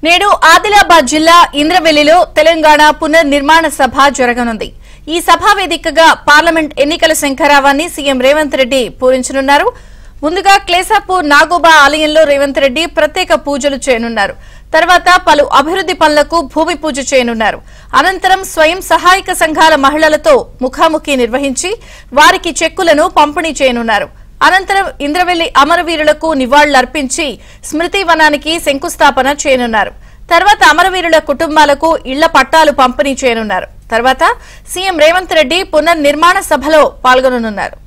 నేడు ఆదిలాబాద్ జిల్లా ఇంద్రవెల్లిలో తెలంగాణ పునర్నిర్మాణ సభ జరగనుంది. ఈ సభా వేదికగా పార్లమెంట్ ఎన్నికల శంఖారావాన్ని సీఎం రేవంత్ రెడ్డి పూరించనున్నారు. ముందుగా క్లేసాపూర్ నాగోబా ఆలయంలో రేవంత్ రెడ్డి ప్రత్యేక పూజలు చేయనున్నారు. తర్వాత పలు అభివృద్ది పనులకు భూమి పూజ చేయనున్నారు. అనంతరం స్వయం సహాయక సంఘాల మహిళలతో ముఖాముఖి నిర్వహించి వారికి చెక్కులను పంపిణీ చేయనున్నారు. అనంతరం ఇంద్రవెల్లి అమరవీరులకు నివాళులర్పించి స్మృతి వనానికి శంకుస్థాపన చేయనున్నారు. తర్వాత అమరవీరుల కుటుంబాలకు ఇళ్ల పట్టాలు పంపిణీ చేయనున్నారు. తర్వాత సీఎం రేవంత్ రెడ్డి పునర్నిర్మాణ సభలో పాల్గొననున్నారు.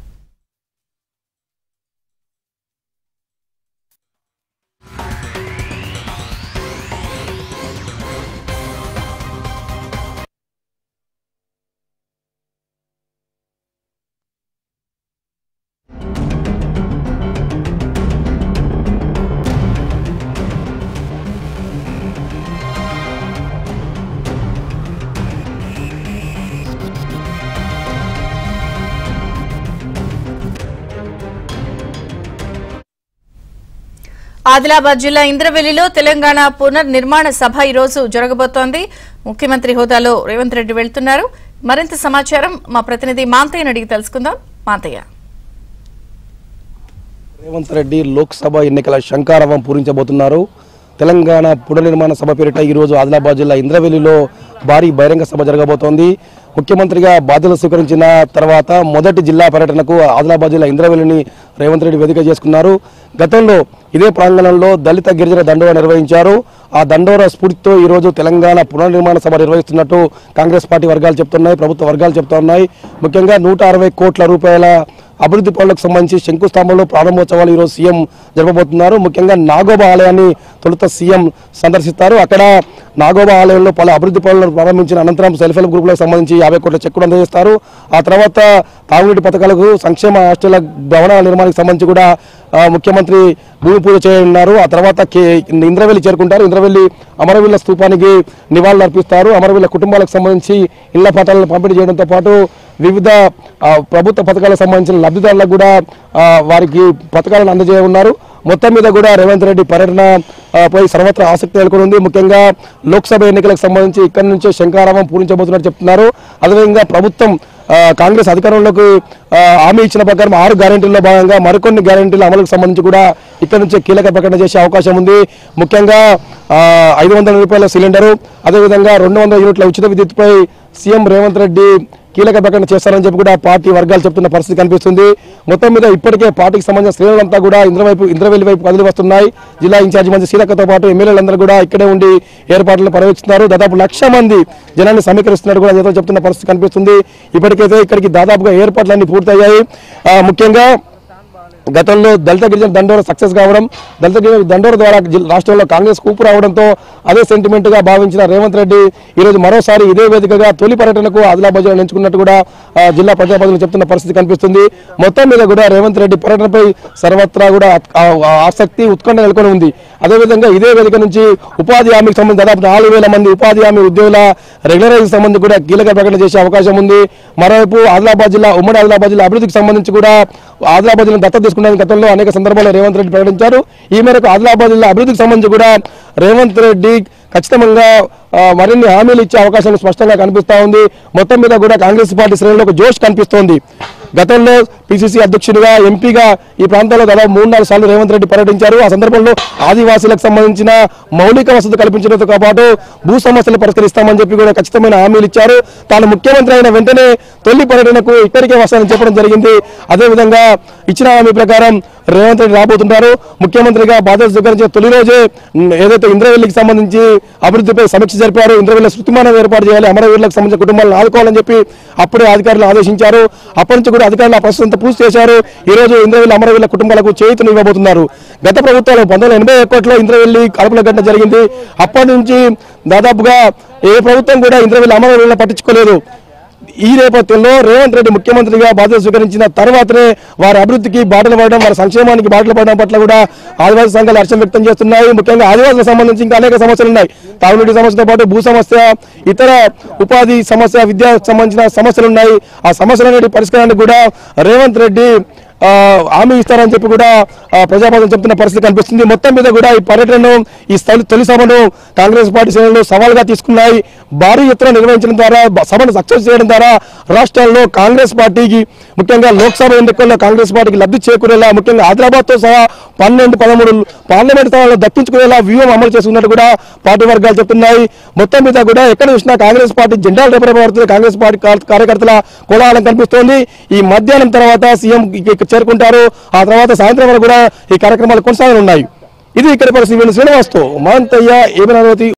ఆదిలాబాద్ జిల్లా ఇంద్రవెల్లిలో తెలంగాణ పునర్నిర్మాణ సభ ఈ రోజు జరగబోతోంది. ముఖ్యమంత్రి హోదాలో రేవంత్ రెడ్డి వెళ్తున్నారు. మరింత సమాచారం మా ప్రతినిధి మాంతయ్యని అడిగి తెలుసుకుందాం. మాంతయ్య, రేవంత్ రెడ్డి లోక్సభ ఎన్నికల శంఖారావం పూరించబోతున్నారు. తెలంగాణ పునర్నిర్మాణ సభ పేరిట ఈరోజు ఆదిలాబాద్ జిల్లా ఇంద్రవెల్లిలో భారీ బహిరంగ సభ జరగబోతోంది. ముఖ్యమంత్రిగా బాధ్యతలు స్వీకరించిన తర్వాత మొదటి జిల్లా పర్యటనకు ఆదిలాబాద్ జిల్లా ఇంద్రవెల్లిని రేవంత్ రెడ్డి వేదిక చేసుకున్నారు. గతంలో ఇదే ప్రాంగణంలో దళిత గిరిజన దండోరా నిర్వహించారు. ఆ దండోరా స్ఫూర్తితో ఈరోజు తెలంగాణ పునర్నిర్మాణ సభ నిర్వహిస్తున్నట్టు కాంగ్రెస్ పార్టీ వర్గాలు చెప్తున్నాయి, ప్రభుత్వ వర్గాలు చెప్తున్నాయి. ముఖ్యంగా 160 కోట్ల రూపాయల అభివృద్ధి పనులకు సంబంధించి శంకుస్థాపనలో ప్రారంభోత్సవాలు ఈరోజు సీఎం జరపబోతున్నారు. ముఖ్యంగా నాగోబా ఆలయాన్ని తొలుత సీఎం సందర్శిస్తారు. అక్కడ నాగోబా ఆలయంలో పలు అభివృద్ధి పనులను ప్రారంభించిన అనంతరం సెల్ఫ్ హెల్ప్ గ్రూపులకు సంబంధించి 50 కోట్ల చెక్కులు అందజేస్తారు. ఆ తర్వాత తాగునీటి పథకాలకు, సంక్షేమ హాస్టళ్ల భవనాల నిర్మాణానికి సంబంధించి కూడా ముఖ్యమంత్రి భూమి పూజ చేయనున్నారు. ఆ తర్వాత ఇంద్రవెల్లి చేరుకుంటారు. ఇంద్రవెల్లి అమరవీరుల స్తూపానికి నివాళులు అర్పిస్తారు. అమరవీరుల కుటుంబాలకు సంబంధించి ఇళ్ల పట్టాలను పంపిణీ చేయడంతో పాటు వివిధ ప్రభుత్వ పథకాలకు సంబంధించిన లబ్ధిదారులకు కూడా వారికి పథకాలను అందజేయనున్నారు. మొత్తం మీద కూడా రేవంత్ రెడ్డి పర్యటన పై సర్వత్రా ఆసక్తి నెలకొని ఉంది. ముఖ్యంగా లోక్సభ ఎన్నికలకు సంబంధించి ఇక్కడి నుంచే శంఖారావం పూరించబోతున్నట్టు చెప్తున్నారు. అదేవిధంగా ప్రభుత్వం కాంగ్రెస్ అధికారంలోకి హామీ ఇచ్చిన ప్రకారం 6 గ్యారెంటీల్లో భాగంగా మరికొన్ని గ్యారెంటీల అమలుకు సంబంధించి కూడా ఇక్కడ నుంచే కీలక ప్రకటన చేసే అవకాశం ఉంది. ముఖ్యంగా 500 రూపాయల సిలిండరు, అదేవిధంగా 200 యూనిట్ల ఉచిత విద్యుత్పై సీఎం రేవంత్ రెడ్డి కీలక ప్రకటన చేస్తారని చెప్పి కూడా పార్టీ వర్గాలు చెప్తున్న పరిస్థితి కనిపిస్తుంది. మొత్తం మీద ఇప్పటికే పార్టీకి సంబంధించిన శ్రేణులంతా కూడా ఇంద్రవెల్లి వైపు కదిలి వస్తున్నాయి. జిల్లా ఇన్ఛార్జి మంత్రి సీతక్కతో పాటు ఎమ్మెల్యేలందరూ కూడా ఇక్కడే ఉండి ఏర్పాట్లను పర్యవేక్షిస్తున్నారు. దాదాపు 1,00,000 మంది జనాన్ని సమీకరిస్తున్నట్టు కూడా నేతలు చెప్తున్న పరిస్థితి కనిపిస్తుంది. ఇప్పటికైతే ఇక్కడికి దాదాపుగా ఏర్పాట్లన్నీ పూర్తయ్యాయి. ముఖ్యంగా గతంలో దళిత గిరిజన దండోరా సక్సెస్ కావడం, దళిత గిరిజన దండోరా ద్వారా రాష్ట్రంలో కాంగ్రెస్ కూపు రావడంతో అదే సెంటిమెంట్ గా భావించిన రేవంత్ రెడ్డి ఈరోజు మరోసారి ఇదే వేదికగా తొలి పర్యటనకు ఆదిలాబాద్ జిల్లా ఎంచుకున్నట్టు కూడా జిల్లా ప్రజాప్రతినిధులు చెప్తున్న పరిస్థితి కనిపిస్తుంది. మొత్తం మీద కూడా రేవంత్ రెడ్డి పర్యటనపై సర్వత్రా కూడా ఆసక్తి, ఉత్కంఠ నెలకొని ఉంది. అదేవిధంగా ఇదే వేదిక నుంచి ఉపాధి హామీకి సంబంధించి దాదాపు 4,000 మంది ఉపాధి హామీ ఉద్యోగుల రెగ్యులరైజ్ సంబంధించి కూడా కీలక ప్రకటన చేసే అవకాశం ఉంది. మరోవైపు ఆదిలాబాద్ జిల్లా, ఉమ్మడి ఆదిలాబాద్ జిల్లా అభివృద్ధికి సంబంధించి కూడా ఆదిలాబాద్ జిల్లా దత్తత తీసుకునే గతంలో అనేక సందర్భాల్లో రేవంత్ రెడ్డి ప్రకటించారు. ఈ మేరకు ఆదిలాబాద్ జిల్లా అభివృద్ధికి సంబంధించి కూడా రేవంత్ రెడ్డి ఖచ్చితంగా మరిన్ని హామీలు ఇచ్చే అవకాశం స్పష్టంగా కనిపిస్తా ఉంది. మొత్తం మీద కూడా కాంగ్రెస్ పార్టీ శ్రేణుల్లో ఒక జోష్ కనిపిస్తోంది. గతంలో పిసిసి అధ్యక్షుడిగా, ఎంపీగా ఈ ప్రాంతంలో దాదాపు 3-4 సార్లు రేవంత్ రెడ్డి పర్యటించారు. ఆ సందర్భంలో ఆదివాసీలకు సంబంధించిన మౌలిక వసతులు కల్పించడంతో పాటు భూ సమస్యలు పరిష్కరిస్తామని చెప్పి కూడా ఖచ్చితమైన హామీలు ఇచ్చారు. తాను ముఖ్యమంత్రి అయిన వెంటనే తొలి పర్యటనకు ఇక్కడికే వస్తానని చెప్పడం జరిగింది. అదేవిధంగా ఇచ్చిన హామీ ప్రకారం రేవంత్ రెడ్డి రాబోతుంటారు. ముఖ్యమంత్రిగా బాధ్యత స్వీకరించిన తొలి రోజే ఏదైతే ఇంద్రవెల్లికి సంబంధించి అభివృద్ధిపై సమీక్ష జరిపారు. ఇంద్రవెల్లి శృతిమానం ఏర్పాటు చేయాలి, అమరవీరులకు సంబంధించిన కుటుంబాలను ఆదుకోవాలని చెప్పి అప్పుడే అధికారులు ఆదేశించారు. అప్పటి నుంచి కూడా అధికారులు ఆ ప్రస్తుతం పూర్తి చేశారు. ఈ రోజు ఇంద్రవెల్లి అమరవీరుల కుటుంబాలకు చేయూతను ఇవ్వబోతున్నారు. గత ప్రభుత్వాలు 1981లో ఇంద్రవెల్లి కలుపుల ఘటన జరిగింది. అప్పటి నుంచి దాదాపుగా ఏ ప్రభుత్వం కూడా ఇంద్రవెల్లి అమరవీరులను పట్టించుకోలేదు. ఈ నేపథ్యంలో రేవంత్ రెడ్డి ముఖ్యమంత్రిగా బాధ్యత స్వీకరించిన తర్వాతనే వారి అభివృద్ధికి బాటలు పడడం, వారి సంక్షేమానికి బాటలు పడడం పట్ల కూడా ఆదివాసీ సంఘాలు హర్షం వ్యక్తం చేస్తున్నాయి. ముఖ్యంగా ఆదివాసులకు సంబంధించి ఇంకా అనేక సమస్యలు ఉన్నాయి. తాగునీటి సమస్యతో పాటు భూ సమస్య, ఇతర ఉపాధి సమస్య, విద్యకు సంబంధించిన సమస్యలు ఉన్నాయి. ఆ సమస్యలన్నిటి పరిష్కారానికి కూడా రేవంత్ రెడ్డి హామీ ఇస్తారని చెప్పి కూడా ప్రజాపాలన చెప్తున్న పరిస్థితి కనిపిస్తుంది. మొత్తం మీద కూడా ఈ పర్యటనను ఈ తొలి సభను కాంగ్రెస్ పార్టీ శ్రేణులు సవాల్గా తీసుకున్నాయి. భారీ ఎత్తున నిర్వహించడం ద్వారా సభను సక్సెస్ చేయడం ద్వారా రాష్ట్రాల్లో కాంగ్రెస్ పార్టీకి ముఖ్యంగా లోక్సభ ఎన్నికల్లో కాంగ్రెస్ పార్టీకి లబ్ధి చేకూరేలా ముఖ్యంగా ఆదిలాబాద్తో సహా 12-13 పార్లమెంట్ స్థానాలు దక్కించుకునేలా వ్యూహం అమలు చేస్తున్నట్టు కూడా పార్టీ వర్గాలు చెప్తున్నాయి. మొత్తం మీద కూడా ఎక్కడ చూసినా కాంగ్రెస్ పార్టీ జెండాలు రెపరెపడుతుంది. కాంగ్రెస్ పార్టీ కార్యకర్తల కోలాహలం కనిపిస్తోంది. ఈ మధ్యాహ్నం తర్వాత సీఎం చేరుకుంటారు. ఆ తర్వాత సాయంత్రం వరకు కూడా ఈ కార్యక్రమాలు కొనసాగనున్నాయి. ఇది ఇక్కడ పరిస్థితి. శ్రీనివాస్తో మహంతయ్య, ఏబినావతి.